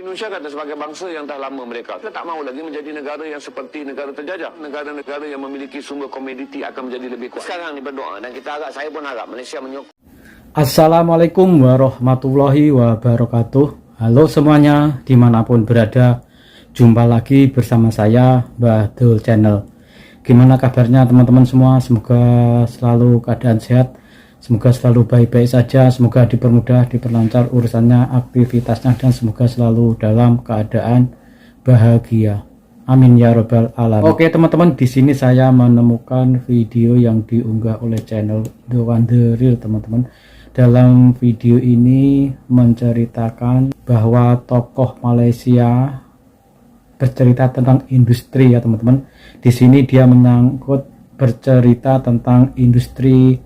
Indonesia kata sebagai bangsa yang dah lama mereka tak mahu lagi menjadi negara yang seperti negara terjajah. Negara-negara yang memiliki sumber komoditi akan menjadi lebih kuat. Sekarang ni berdoa dan saya pun harap Malaysia menyokong. Assalamualaikum warahmatullahi wabarakatuh. Halo semuanya dimanapun berada, jumpa lagi bersama saya Mbah Dul Channel. Gimana kabarnya teman-teman semua? Semoga selalu keadaan sehat, semoga selalu baik-baik saja, semoga dipermudah, diperlancar urusannya, aktivitasnya, dan semoga selalu dalam keadaan bahagia. Amin ya robbal alamin. Oke teman-teman, di sini saya menemukan video yang diunggah oleh channel The One The Real teman-teman. Dalam video ini menceritakan bahwa tokoh Malaysia bercerita tentang industri ya teman-teman. Di sini dia menyangkut bercerita tentang industri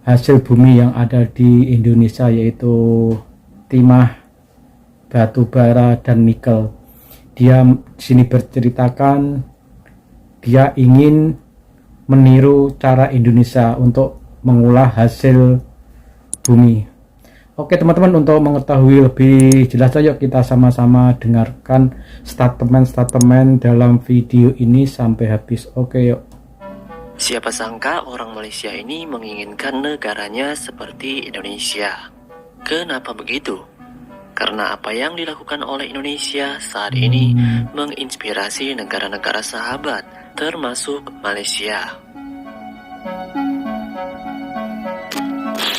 hasil bumi yang ada di Indonesia, yaitu timah, batu bara, dan nikel. Dia di sini berceritakan dia ingin meniru cara Indonesia untuk mengolah hasil bumi. Oke teman-teman, untuk mengetahui lebih jelas, yuk kita sama-sama dengarkan statement-statement dalam video ini sampai habis. Oke yuk. Siapa sangka orang Malaysia ini menginginkan negaranya seperti Indonesia. Kenapa begitu? Karena apa yang dilakukan oleh Indonesia saat ini menginspirasi negara-negara sahabat, termasuk Malaysia.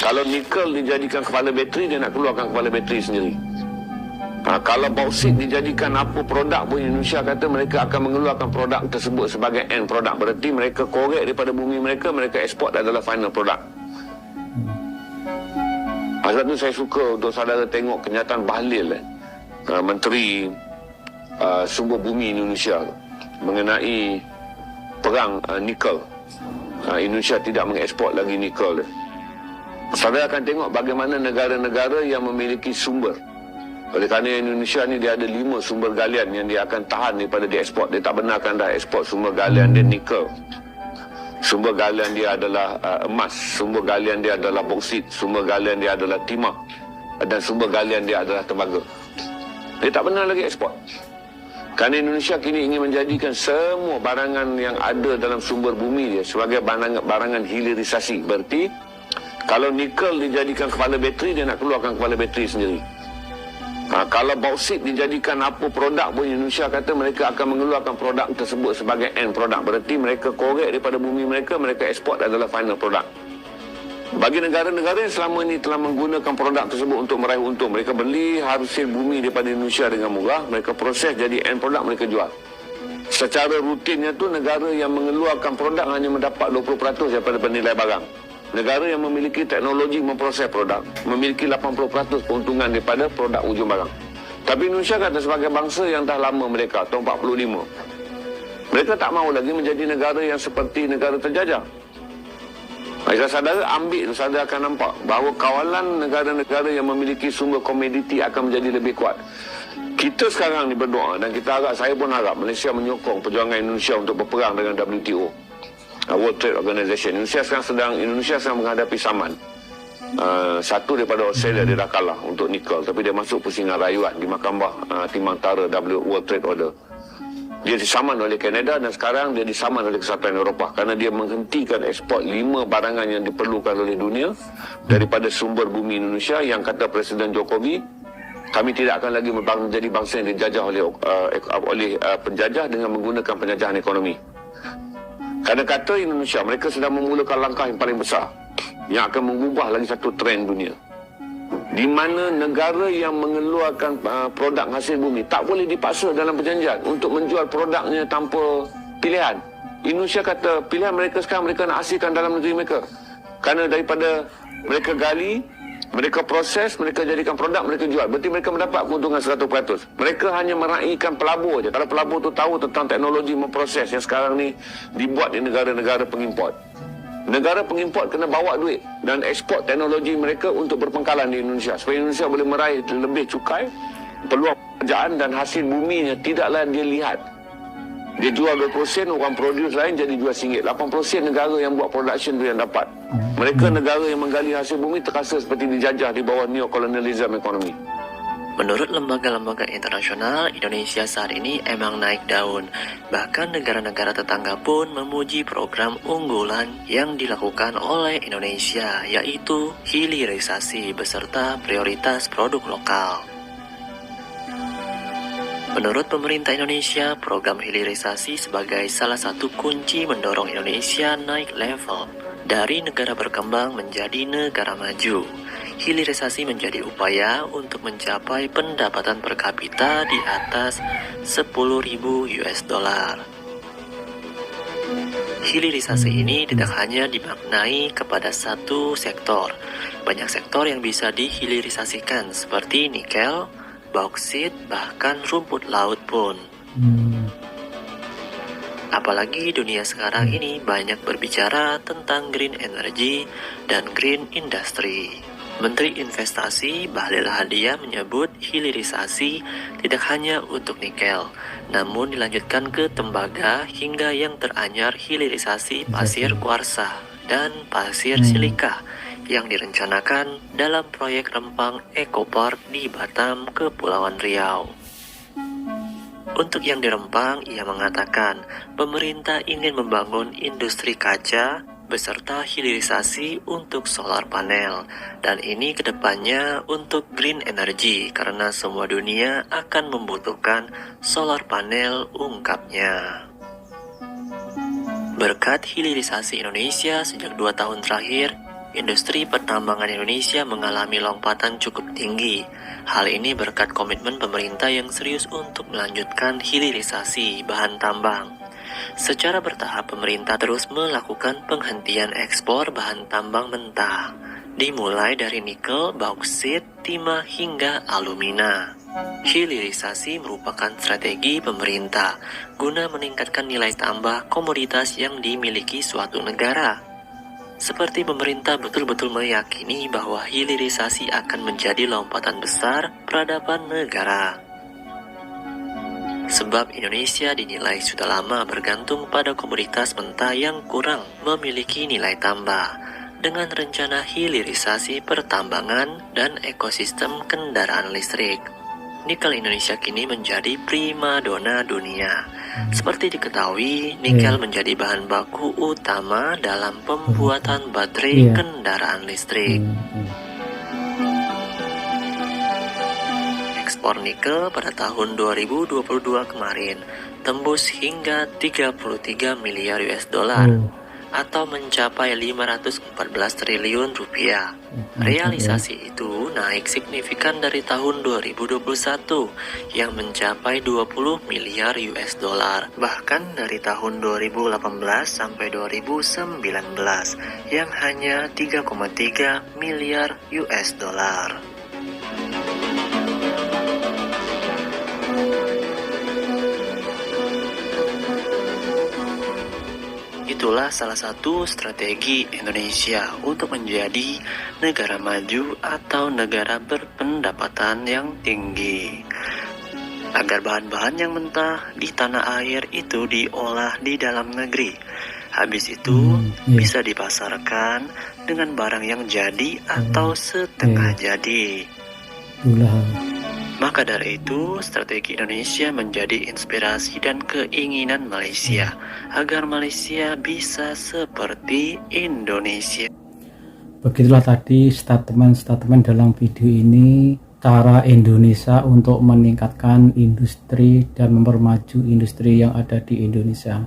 Kalau nikel dijadikan kepala bateri, dia nak keluarkan kepala bateri sendiri. Kalau bauksit dijadikan apa produk pun, Indonesia kata mereka akan mengeluarkan produk tersebut sebagai end produk. Berarti mereka korek daripada bumi mereka ekspor adalah final produk. Sebab tu saya suka untuk saudara tengok kenyataan Bahlil, Menteri Sumber Bumi Indonesia, mengenai perang nikel. Indonesia tidak mengekspor lagi nikel. Saudara akan tengok bagaimana negara-negara yang memiliki sumber. Oleh kerana Indonesia ni dia ada 5 sumber galian yang dia akan tahan daripada diekspor. Dia tak benarkan dah ekspor sumber galian dia nikel. Sumber galian dia adalah emas, sumber galian dia adalah bauksit, sumber galian dia adalah timah, dan sumber galian dia adalah tembaga. Dia tak benar lagi ekspor. Kerana Indonesia kini ingin menjadikan semua barangan yang ada dalam sumber bumi dia sebagai barangan hilirisasi. Berarti kalau nikel dijadikan kepala bateri, dia nak keluarkan kepala bateri sendiri. Kalau bauksit dijadikan apa produk pun, Indonesia kata mereka akan mengeluarkan produk tersebut sebagai end produk. Berarti mereka korek daripada bumi mereka ekspor adalah final produk. Bagi negara-negara yang selama ini telah menggunakan produk tersebut untuk meraih untung, mereka beli hasil bumi daripada Indonesia dengan murah, mereka proses jadi end produk, mereka jual. Secara rutinnya tu, negara yang mengeluarkan produk hanya mendapat 20% daripada penilai barang. Negara yang memiliki teknologi memproses produk memiliki 80% keuntungan daripada produk ujung barang. Tapi Indonesia kata sebagai bangsa yang dah lama mereka, tahun 45, mereka tak mahu lagi menjadi negara yang seperti negara terjajah. Jika saudara ambil, saudara akan nampak bahawa kawalan negara-negara yang memiliki sumber komoditi akan menjadi lebih kuat. Kita sekarang ni berdoa dan kita harap, saya pun harap Malaysia menyokong perjuangan Indonesia untuk berperang dengan WTO, World Trade Organization. Indonesia sedang menghadapi saman. Satu daripada Australia dia dah kalah untuk nikel, tapi dia masuk pusingan rayuan di Mahkamah Timang Tara World Trade Order. Dia disaman oleh Kanada dan sekarang dia disaman oleh Kesatuan Eropah kerana dia menghentikan ekspor 5 barangan yang diperlukan oleh dunia daripada sumber bumi Indonesia, yang kata Presiden Jokowi, kami tidak akan lagi menjadi bangsa yang dijajah oleh penjajah dengan menggunakan penjajahan ekonomi. Kerana kata Indonesia, mereka sedang memulakan langkah yang paling besar yang akan mengubah lagi satu trend dunia, di mana negara yang mengeluarkan produk hasil bumi tak boleh dipaksa dalam perjanjian untuk menjual produknya tanpa pilihan. Indonesia kata pilihan mereka sekarang, mereka nak hasilkan dalam negeri mereka. Kerana daripada mereka gali, mereka proses, mereka jadikan produk, mereka jual. Berarti mereka mendapat keuntungan 100%. Mereka hanya meraihkan pelabur je. Kalau pelabur tu tahu tentang teknologi memproses yang sekarang ni dibuat di negara-negara pengimport. Negara pengimport kena bawa duit dan ekspor teknologi mereka untuk berpengkalan di Indonesia, supaya Indonesia boleh meraih lebih cukai, peluang pekerjaan, dan hasil buminya tidaklah dia lihat. Dia jual 20%, orang produce lain jadi RM2. 80% negara yang buat production tu yang dapat. Mereka negara yang menggali hasil bumi terasa seperti dijajah di bawah neocolonialism ekonomi. Menurut lembaga-lembaga internasional, Indonesia saat ini emang naik daun. Bahkan negara-negara tetangga pun memuji program unggulan yang dilakukan oleh Indonesia, yaitu hilirisasi beserta prioritas produk lokal. Menurut pemerintah Indonesia, program hilirisasi sebagai salah satu kunci mendorong Indonesia naik level dari negara berkembang menjadi negara maju. Hilirisasi menjadi upaya untuk mencapai pendapatan per kapita di atas 10.000 US dollar. Hilirisasi ini tidak hanya dimaknai kepada satu sektor. Banyak sektor yang bisa dihilirisasikan seperti nikel, bauksit, bahkan rumput laut pun. Apalagi dunia sekarang ini banyak berbicara tentang green energy dan green industry. Menteri Investasi Bahlil Lahadalia menyebut hilirisasi tidak hanya untuk nikel, namun dilanjutkan ke tembaga hingga yang teranyar hilirisasi pasir kuarsa dan pasir silika yang direncanakan dalam proyek Rempang Eco Park di Batam, Kepulauan Riau. Untuk yang di Rempang, ia mengatakan pemerintah ingin membangun industri kaca beserta hilirisasi untuk solar panel, dan ini kedepannya untuk green energy karena semua dunia akan membutuhkan solar panel, ungkapnya. Berkat hilirisasi Indonesia sejak 2 tahun terakhir, industri pertambangan Indonesia mengalami lompatan cukup tinggi. Hal ini berkat komitmen pemerintah yang serius untuk melanjutkan hilirisasi bahan tambang. Secara bertahap, pemerintah terus melakukan penghentian ekspor bahan tambang mentah, dimulai dari nikel, bauksit, timah, hingga alumina. Hilirisasi merupakan strategi pemerintah guna meningkatkan nilai tambah komoditas yang dimiliki suatu negara. Seperti pemerintah betul-betul meyakini bahwa hilirisasi akan menjadi lompatan besar peradaban negara. Sebab Indonesia dinilai sudah lama bergantung pada komoditas mentah yang kurang memiliki nilai tambah. Dengan rencana hilirisasi pertambangan dan ekosistem kendaraan listrik, nikel Indonesia kini menjadi primadona dunia. Seperti diketahui, nikel menjadi bahan baku utama dalam pembuatan baterai kendaraan listrik. Ekspor nikel pada tahun 2022 kemarin tembus hingga 33 miliar US dollar atau mencapai 514 triliun rupiah. Realisasi itu naik signifikan dari tahun 2021 yang mencapai 20 miliar US dollar, bahkan dari tahun 2018 sampai 2019 yang hanya 3,3 miliar US dollar. Itulah salah satu strategi Indonesia untuk menjadi negara maju atau negara berpendapatan yang tinggi. Agar bahan-bahan yang mentah di tanah air itu diolah di dalam negeri. Habis itu bisa dipasarkan dengan barang yang jadi atau setengah jadi. Maka dari itu, strategi Indonesia menjadi inspirasi dan keinginan Malaysia agar Malaysia bisa seperti Indonesia. Begitulah tadi statement-statement dalam video ini, cara Indonesia untuk meningkatkan industri dan mempermaju industri yang ada di Indonesia.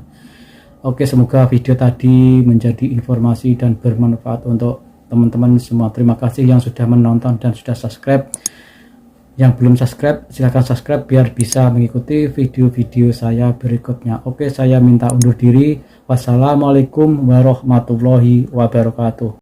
Oke, semoga video tadi menjadi informasi dan bermanfaat untuk teman-teman semua. Terima kasih yang sudah menonton dan sudah subscribe. Yang belum subscribe, silahkan subscribe biar bisa mengikuti video-video saya berikutnya. Oke, saya minta undur diri. Wassalamualaikum warahmatullahi wabarakatuh.